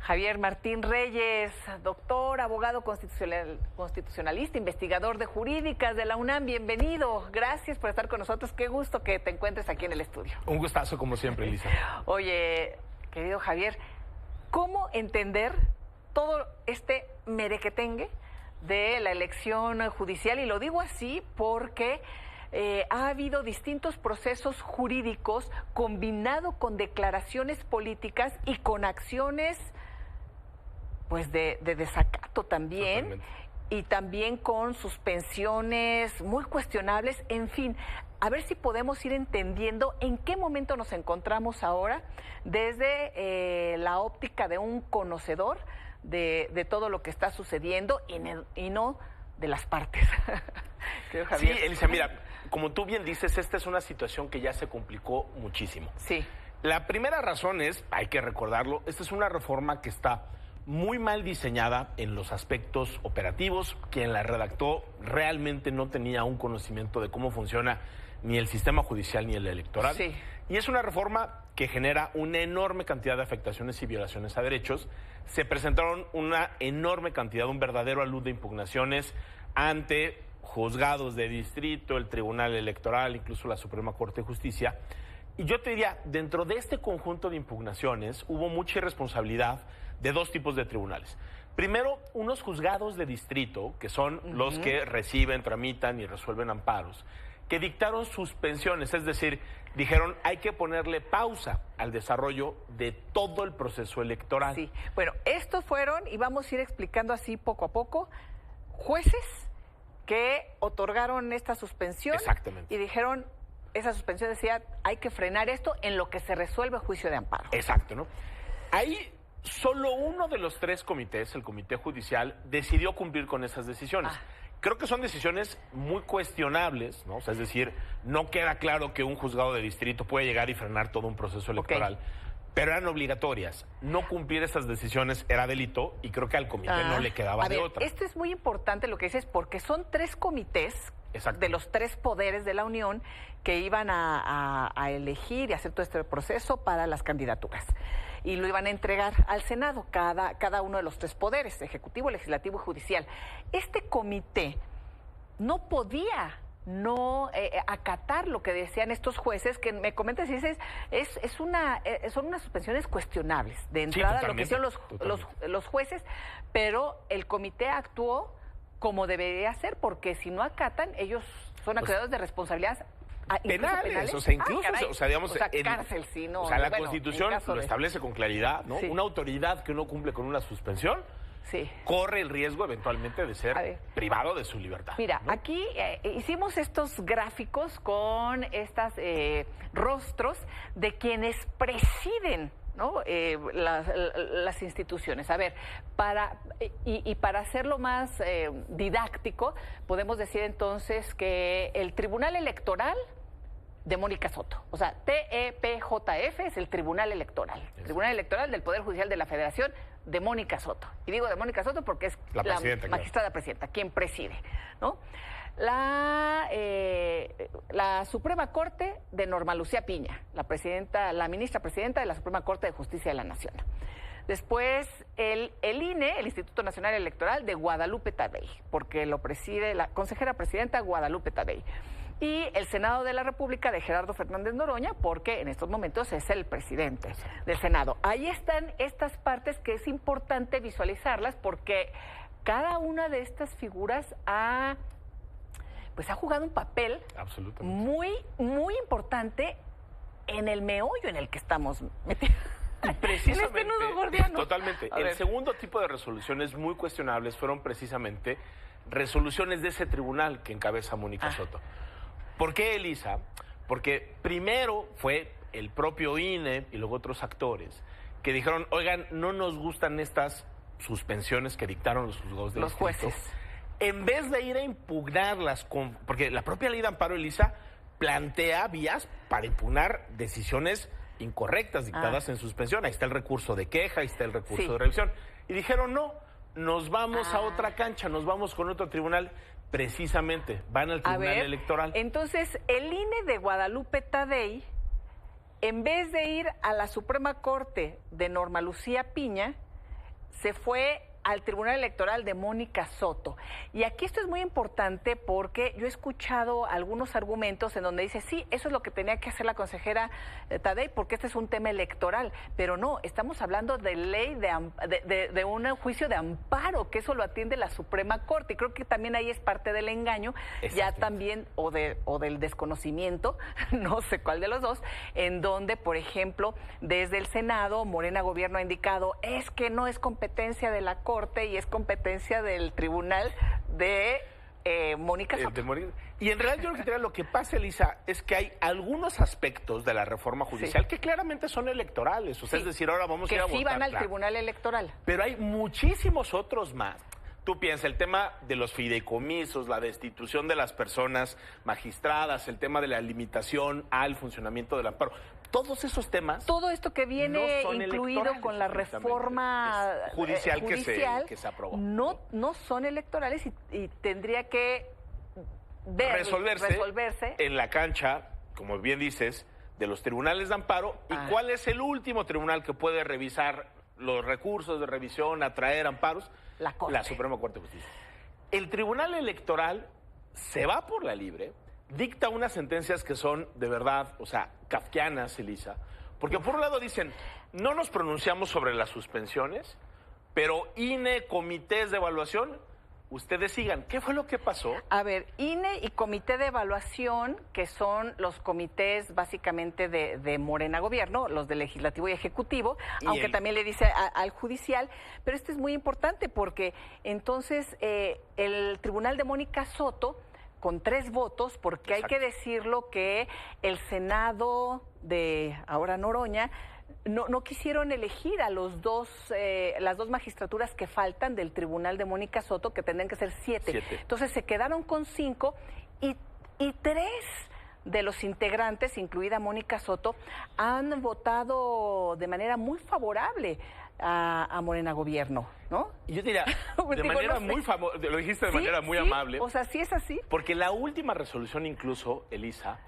Javier Martín Reyes, doctor, abogado constitucionalista, investigador de jurídicas de la UNAM, bienvenido. Gracias por estar con nosotros. Qué gusto que te encuentres aquí en el estudio. Un gustazo, como siempre, Elisa. Oye, querido Javier, ¿cómo entender todo este merequetengue de la elección judicial? Y lo digo así porque ha habido distintos procesos jurídicos combinado con declaraciones políticas y con acciones pues de desacato también. Totalmente. Y también con suspensiones muy cuestionables. En fin, a ver si podemos ir entendiendo en qué momento nos encontramos ahora desde la óptica de un conocedor de todo lo que está sucediendo y no de las partes. Sí, Elisa, mira, como tú bien dices, esta es una situación que ya se complicó muchísimo. Sí. La primera razón es, hay que recordarlo, esta es una reforma que está muy mal diseñada en los aspectos operativos. Quien la redactó realmente no tenía un conocimiento de cómo funciona ni el sistema judicial ni el electoral. Sí. Y es una reforma que genera una enorme cantidad de afectaciones y violaciones a derechos. Se presentaron una enorme cantidad, un verdadero alud de impugnaciones ante juzgados de distrito, el Tribunal Electoral, incluso la Suprema Corte de Justicia. Y yo te diría, dentro de este conjunto de impugnaciones hubo mucha irresponsabilidad de dos tipos de tribunales. Primero, unos juzgados de distrito, que son los que reciben, tramitan y resuelven amparos, que dictaron suspensiones, es decir, dijeron hay que ponerle pausa al desarrollo de todo el proceso electoral. Sí, bueno, estos fueron, y vamos a ir explicando así poco a poco, jueces que otorgaron esta suspensión. Exactamente. Y dijeron, esa suspensión decía, hay que frenar esto en lo que se resuelve el juicio de amparo. Exacto, ¿no? Ahí solo uno de los tres comités, el comité judicial, decidió cumplir con esas decisiones. Creo que son decisiones muy cuestionables, ¿no? O sea, es decir, no queda claro que un juzgado de distrito puede llegar y frenar todo un proceso electoral. Pero eran obligatorias. No cumplir esas decisiones era delito y creo que al comité no le quedaba de otra. Esto es muy importante lo que dices porque son tres comités de los tres poderes de la Unión que iban a elegir y hacer todo este proceso para las candidaturas. Y lo iban a entregar al Senado, cada uno de los tres poderes, ejecutivo, legislativo y judicial. Este comité no podía no acatar lo que decían estos jueces, que me comentas y dices, son unas suspensiones cuestionables de entrada, sí, lo que hicieron los jueces, pero el comité actuó como debería ser, porque si no acatan, ellos son acreedores de responsabilidades penales, o sea, incluso, digamos, cárcel, sí, no. O sea, la Constitución lo establece con claridad, ¿no? Sí. Una autoridad que no cumple con una suspensión corre el riesgo eventualmente de ser privado de su libertad. Mira, ¿no? aquí hicimos estos gráficos con estos rostros de quienes presiden, ¿no? Las instituciones. A ver, para hacerlo más didáctico, podemos decir entonces que el Tribunal Electoral de Mónica Soto, o sea, TEPJF es el Tribunal Electoral, Tribunal Electoral del Poder Judicial de la Federación de Mónica Soto. Y digo de Mónica Soto porque es la magistrada presidenta, quien preside, ¿no? La Suprema Corte de Norma Lucía Piña, la ministra presidenta de la Suprema Corte de Justicia de la Nación. Después, el INE, el Instituto Nacional Electoral de Guadalupe Tadei, porque lo preside la consejera presidenta Guadalupe Tadei. Y el Senado de la República de Gerardo Fernández Noroña, porque en estos momentos es el presidente del Senado. Ahí están estas partes que es importante visualizarlas porque cada una de estas figuras ha jugado un papel muy, muy importante en el meollo en el que estamos metidos. Precisamente, en este nudo gordiano. Totalmente. El segundo tipo de resoluciones muy cuestionables fueron precisamente resoluciones de ese tribunal que encabeza Mónica Soto. ¿Por qué, Elisa? Porque primero fue el propio INE y luego otros actores que dijeron, oigan, no nos gustan estas suspensiones que dictaron los juzgados de distrito. Jueces. En vez de ir a impugnarlas, porque la propia ley de amparo, Elisa, plantea vías para impugnar decisiones incorrectas dictadas en suspensión. Ahí está el recurso de queja, ahí está el recurso de revisión. Y dijeron, no, nos vamos a otra cancha, nos vamos con otro tribunal. Precisamente, van al Tribunal Electoral. Entonces, el INE de Guadalupe Tadei, en vez de ir a la Suprema Corte de Norma Lucía Piña, se fue al Tribunal Electoral de Mónica Soto. Y aquí esto es muy importante porque yo he escuchado algunos argumentos en donde dice, sí, eso es lo que tenía que hacer la consejera Tadei, porque este es un tema electoral. Pero no, estamos hablando de ley, de un juicio de amparo, que eso lo atiende la Suprema Corte. Y creo que también ahí es parte del engaño, ya también, o del desconocimiento, no sé cuál de los dos, en donde, por ejemplo, desde el Senado, Morena Gobierno ha indicado, es que no es competencia de la Corte, y es competencia del tribunal de Mónica Soto. Y en realidad yo creo que lo que pasa, Elisa, es que hay algunos aspectos de la reforma judicial que claramente son electorales. O sea, es decir, ahora vamos a ir a votar. Que sí van al tribunal electoral. Pero hay muchísimos otros más. Tú piensas, el tema de los fideicomisos, la destitución de las personas magistradas, el tema de la limitación al funcionamiento del amparo, todos esos temas... Todo esto que viene incluido con la reforma judicial que se aprobó. No son electorales y tendría que resolverse en la cancha, como bien dices, de los tribunales de amparo. ¿Y cuál es el último tribunal que puede revisar los recursos de revisión, atraer amparos? La Suprema Corte de Justicia. El Tribunal Electoral se va por la libre, dicta unas sentencias que son de verdad, o sea, kafkianas, Elisa, porque por un lado dicen, no nos pronunciamos sobre las suspensiones, pero INE, comités de evaluación, ustedes sigan. ¿Qué fue lo que pasó? A ver, INE y Comité de Evaluación, que son los comités básicamente de Morena Gobierno, los de Legislativo y Ejecutivo, aunque también le dice al Judicial, pero esto es muy importante porque entonces el Tribunal de Mónica Soto, con 3 votos, porque hay que decirlo que el Senado de ahora Noroña no quisieron elegir a las dos magistraturas que faltan del Tribunal de Mónica Soto, que tendrían que ser 7. Entonces se quedaron con 5 y 3 de los integrantes, incluida Mónica Soto, han votado de manera muy favorable a Morena Gobierno, ¿no? Yo diría, de manera muy famosa, lo dijiste de manera muy amable. O sea, sí es así. Porque la última resolución incluso, Elisa,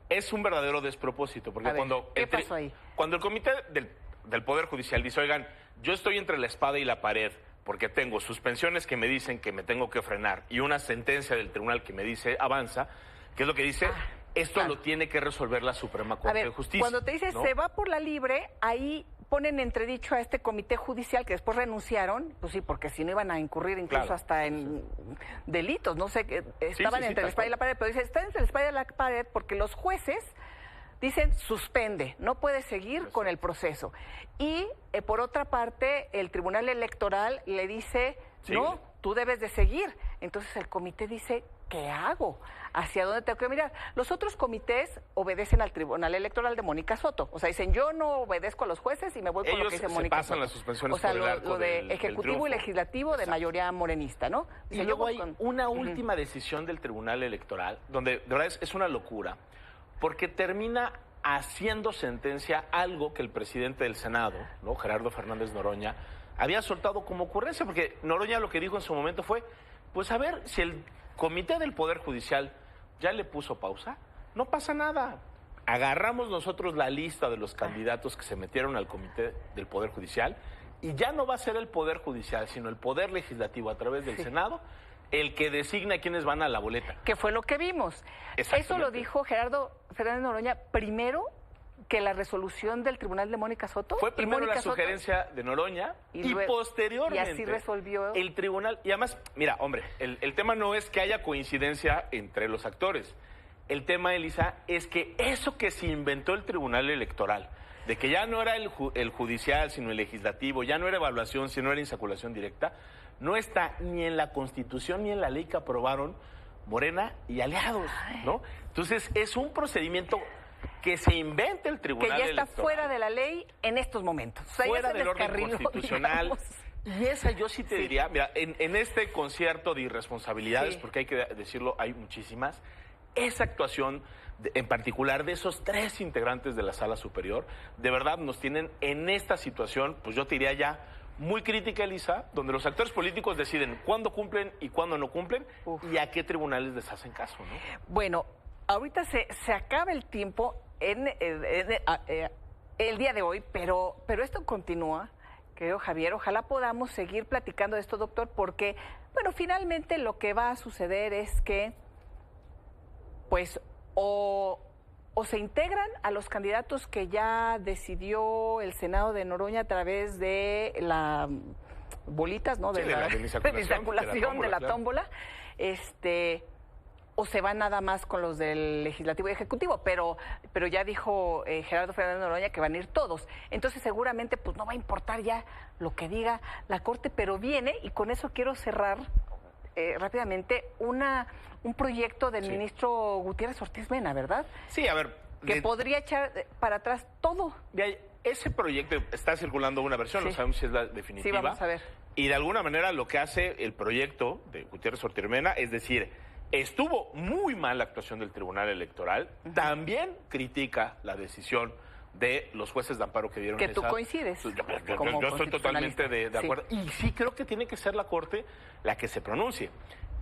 es un verdadero despropósito, porque ¿qué pasó ahí? Cuando el comité del Poder Judicial dice, oigan, yo estoy entre la espada y la pared, porque tengo suspensiones que me dicen que me tengo que frenar y una sentencia del tribunal que me dice avanza, ¿qué es lo que dice? Esto lo tiene que resolver la Suprema Corte de Justicia. Cuando te dice se va por la libre, ahí ponen entredicho a este comité judicial que después renunciaron, pues sí, porque si no iban a incurrir incluso hasta en delitos, no sé, estaban entre la espada y la pared, pero dice, están entre la espada y la pared porque los jueces dicen suspende, no puede seguir con el proceso. Y por otra parte, el Tribunal Electoral le dice, no, tú debes de seguir. Entonces el comité dice, ¿qué hago? ¿Hacia dónde tengo que mirar? Los otros comités obedecen al Tribunal Electoral de Mónica Soto. O sea, dicen, yo no obedezco a los jueces y me voy por lo que dice Mónica Soto. Ellos pasan las suspensiones o sea, por el arco lo de del Ejecutivo y Legislativo de mayoría morenista, ¿no? Y luego hay una última decisión del Tribunal Electoral, donde de verdad es una locura, porque termina haciendo sentencia algo que el presidente del Senado, ¿no? Gerardo Fernández Noroña, había soltado como ocurrencia, porque Noroña lo que dijo en su momento fue, pues a ver, si el Comité del Poder Judicial ya le puso pausa, no pasa nada. Agarramos nosotros la lista de los candidatos que se metieron al Comité del Poder Judicial y ya no va a ser el Poder Judicial, sino el Poder Legislativo a través del Senado el que designa quiénes van a la boleta. Que fue lo que vimos. Eso lo dijo Gerardo Fernández Noroña primero que la resolución del Tribunal de Mónica Soto. Fue primero la sugerencia de Noroña y posteriormente y así resolvió el tribunal. Y además, mira, hombre, el tema no es que haya coincidencia entre los actores. El tema, Elisa, es que eso que se inventó el Tribunal Electoral, de que ya no era el judicial, sino el legislativo, ya no era evaluación, sino era insaculación directa, no está ni en la Constitución ni en la ley que aprobaron Morena y aliados, ¿no? Entonces, es un procedimiento que se inventa el Tribunal Electoral. Que ya está fuera de la ley en estos momentos. O sea, fuera del orden constitucional. Digamos. Y esa yo sí te diría, mira, en este concierto de irresponsabilidades, porque hay que decirlo, hay muchísimas, esa actuación en particular de esos 3 integrantes de la Sala Superior, de verdad nos tienen en esta situación, pues yo te diría ya muy crítica, Elisa, donde los actores políticos deciden cuándo cumplen y cuándo no cumplen y a qué tribunales les hacen caso, ¿no? Bueno, ahorita se acaba el tiempo el día de hoy, pero esto continúa querido Javier. Ojalá podamos seguir platicando de esto, doctor, porque, bueno, finalmente lo que va a suceder es que, pues, o se integran a los candidatos que ya decidió el Senado de Noroña a través de la bolitas, ¿no? De la insaculación, de la tómbola, o se van nada más con los del Legislativo y Ejecutivo, pero ya dijo Gerardo Fernández Noroña que van a ir todos. Entonces seguramente pues no va a importar ya lo que diga la Corte, pero viene, y con eso quiero cerrar rápidamente, un proyecto del ministro Gutiérrez Ortiz Mena, ¿verdad? Sí, a ver. Que podría echar para atrás todo. Ese proyecto está circulando una versión, Sí. no sabemos si es la definitiva. Sí, vamos a ver. Y de alguna manera lo que hace el proyecto de Gutiérrez Ortiz Mena es decir, estuvo muy mal la actuación del Tribunal Electoral, también critica la decisión de los jueces de amparo que dieron Que tú coincides. Yo estoy totalmente de acuerdo. Sí. Y sí creo que tiene que ser la Corte la que se pronuncie.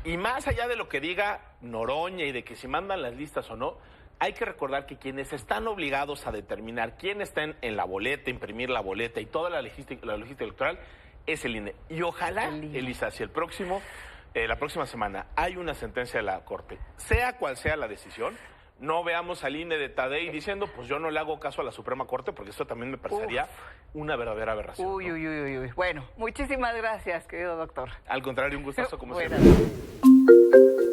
Y más allá de lo que diga Noroña y de que si mandan las listas o no, hay que recordar que quienes están obligados a determinar quién está en la boleta, imprimir la boleta y toda la logística electoral es el INE. Y ojalá, Elisa, si la próxima semana hay una sentencia de la Corte, sea cual sea la decisión, no veamos al INE de Tadei diciendo, pues yo no le hago caso a la Suprema Corte, porque eso también me parecería una verdadera aberración. Uy. Bueno, muchísimas gracias, querido doctor. Al contrario, un gustazo como Bueno. siempre.